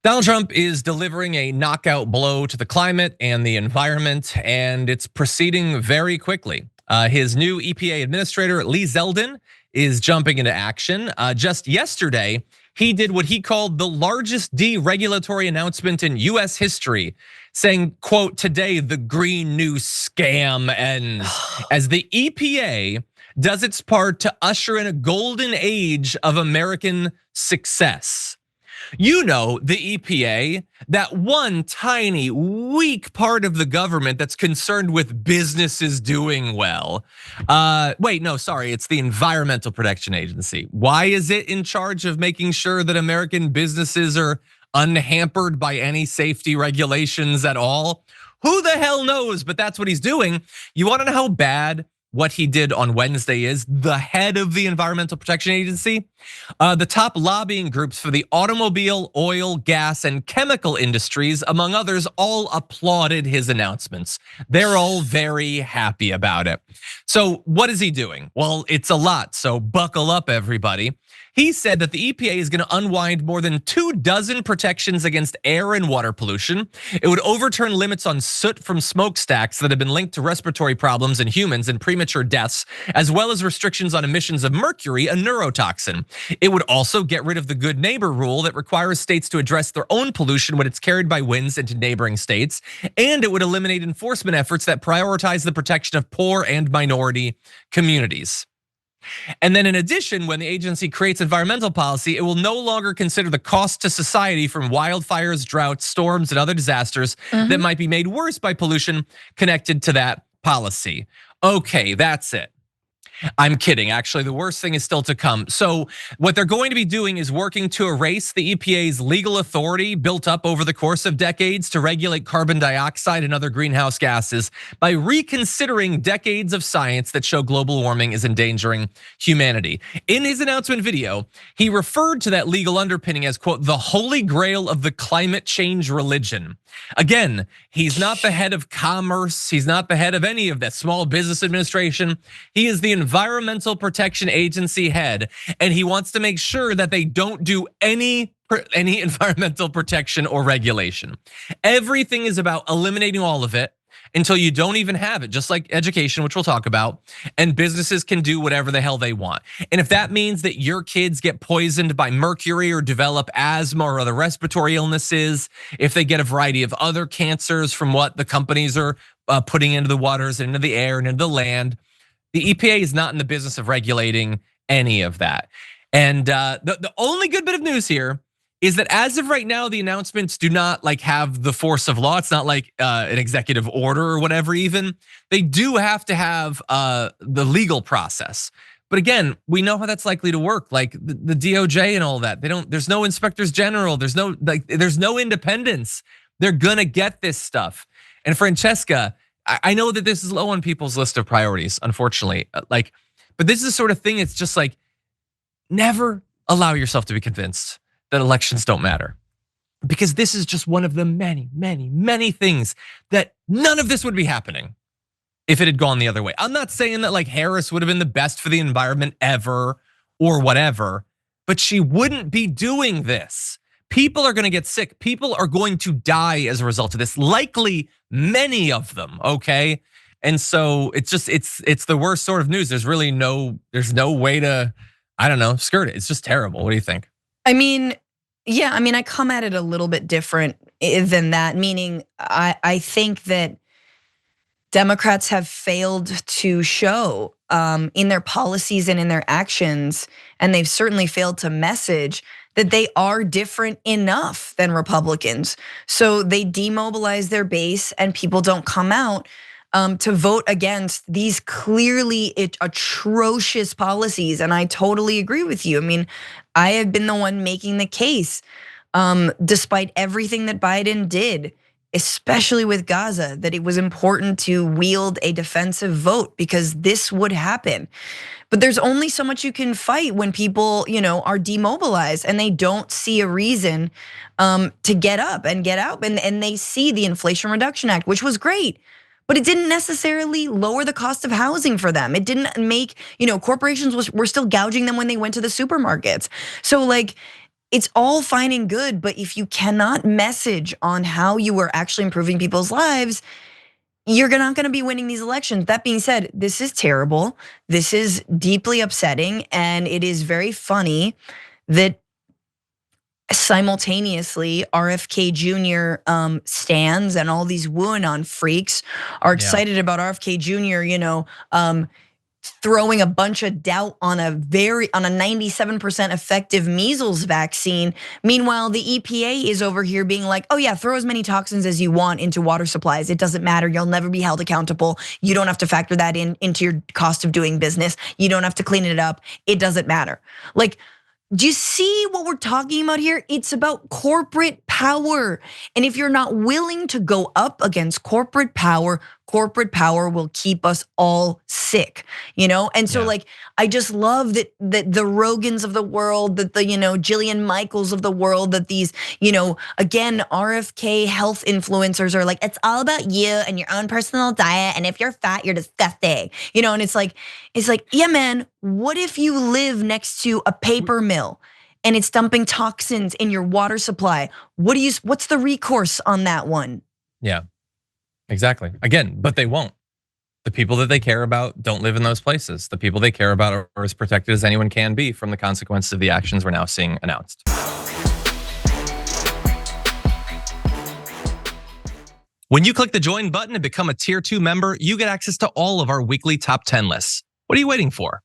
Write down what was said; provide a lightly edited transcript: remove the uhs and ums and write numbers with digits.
Donald Trump is delivering a knockout blow to the climate and the environment, and it's proceeding very quickly. His new EPA administrator, Lee Zeldin, is jumping into action. Just yesterday, he did what he called the largest deregulatory announcement in US history, saying, quote, "Today the green new scam ends," as the EPA does its part to usher in a golden age of American success. You know, the EPA, that one tiny, weak part of the government that's concerned with businesses doing well. Wait, no, sorry, it's the Environmental Protection Agency. Why is it in charge of making sure that American businesses are unhampered by any safety regulations at all? Who the hell knows, but that's what he's doing. You wanna know how bad what he did on Wednesday is? The head of the Environmental Protection Agency, the top lobbying groups for the automobile, oil, gas, and chemical industries, among others, all applauded his announcements. They're all very happy about it. So what is he doing? Well, it's a lot, so buckle up, everybody. He said that the EPA is gonna unwind more than 24 protections against air and water pollution. It would overturn limits on soot from smokestacks that have been linked to respiratory problems in humans and premature deaths, as well as restrictions on emissions of mercury, a neurotoxin. It would also get rid of the good neighbor rule that requires states to address their own pollution when it's carried by winds into neighboring states. And it would eliminate enforcement efforts that prioritize the protection of poor and minority communities. And then in addition, when the agency creates environmental policy, it will no longer consider the cost to society from wildfires, droughts, storms, and other disasters that might be made worse by pollution connected to that policy. Okay, that's it. I'm kidding. Actually, the worst thing is still to come. So what they're going to be doing is working to erase the EPA's legal authority built up over the course of decades to regulate carbon dioxide and other greenhouse gases by reconsidering decades of science that show global warming is endangering humanity. In his announcement video, he referred to that legal underpinning as, quote, "the holy grail of the climate change religion." Again, he's not the head of commerce. He's not the head of any of that Small Business Administration. He is the Environmental Protection Agency head, and he wants to make sure that they don't do any environmental protection or regulation. Everything is about eliminating all of it until you don't even have it, just like education, which we'll talk about, and businesses can do whatever the hell they want. And if that means that your kids get poisoned by mercury or develop asthma or other respiratory illnesses, if they get a variety of other cancers from what the companies are putting into the waters, into the air, and into the land, the EPA is not in the business of regulating any of that. And the only good bit of news here is that as of right now, the announcements do not like have the force of law. It's not like an executive order or whatever even. They do have to have the legal process. But again, we know how that's likely to work. Like the DOJ and all that. There's no inspectors general. There's no independence. They're gonna get this stuff. And Francesca, I know that this is low on people's list of priorities, unfortunately. But this is the sort of thing, it's just like, never allow yourself to be convinced that elections don't matter. Because this is just one of the many, many, many things that none of this would be happening if it had gone the other way. I'm not saying that like Harris would have been the best for the environment ever or whatever, but she wouldn't be doing this. People are gonna get sick. People are going to die as a result of this, likely many of them, okay? And so it's the worst sort of news. There's no way to, I don't know, skirt it. It's just terrible. What do you think? I mean, yeah, I come at it a little bit different than that, meaning I think that Democrats have failed to show in their policies and in their actions, and they've certainly failed to message that they are different enough than Republicans. So they demobilize their base and people don't come out to vote against these clearly atrocious policies. And I totally agree with you. I mean, I have been the one making the case, despite everything that Biden did, especially with Gaza, that it was important to wield a defensive vote because this would happen. But there's only so much you can fight when people, are demobilized and they don't see a reason to get up and get out. And they see the Inflation Reduction Act, which was great, but it didn't necessarily lower the cost of housing for them. It didn't make, corporations were still gouging them when they went to the supermarkets. So like, it's all fine and good, but if you cannot message on how you are actually improving people's lives, you're not gonna be winning these elections. That being said, this is terrible. This is deeply upsetting, and it is very funny that simultaneously RFK Jr. Stands and all these WANON freaks are excited about RFK Jr. Throwing a bunch of doubt on a 97% effective measles vaccine. Meanwhile, the EPA is over here being like, oh yeah, throw as many toxins as you want into water supplies. It doesn't matter, you'll never be held accountable. You don't have to factor that into your cost of doing business. You don't have to clean it up, it doesn't matter. Like, do you see what we're talking about here? It's about corporate power. And if you're not willing to go up against corporate power will keep us all sick, And so like, I just love that the Rogans of the world, that the, Jillian Michaels of the world, that these, again, RFK health influencers are like, it's all about you and your own personal diet. And if you're fat, you're disgusting, and it's like, yeah, man, what if you live next to a paper mill and it's dumping toxins in your water supply? What's the recourse on that one? Yeah. Exactly. Again, but they won't. The people that they care about don't live in those places. The people they care about are as protected as anyone can be from the consequences of the actions we're now seeing announced. When you click the join button and become a tier 2 member, you get access to all of our weekly top 10 lists. What are you waiting for?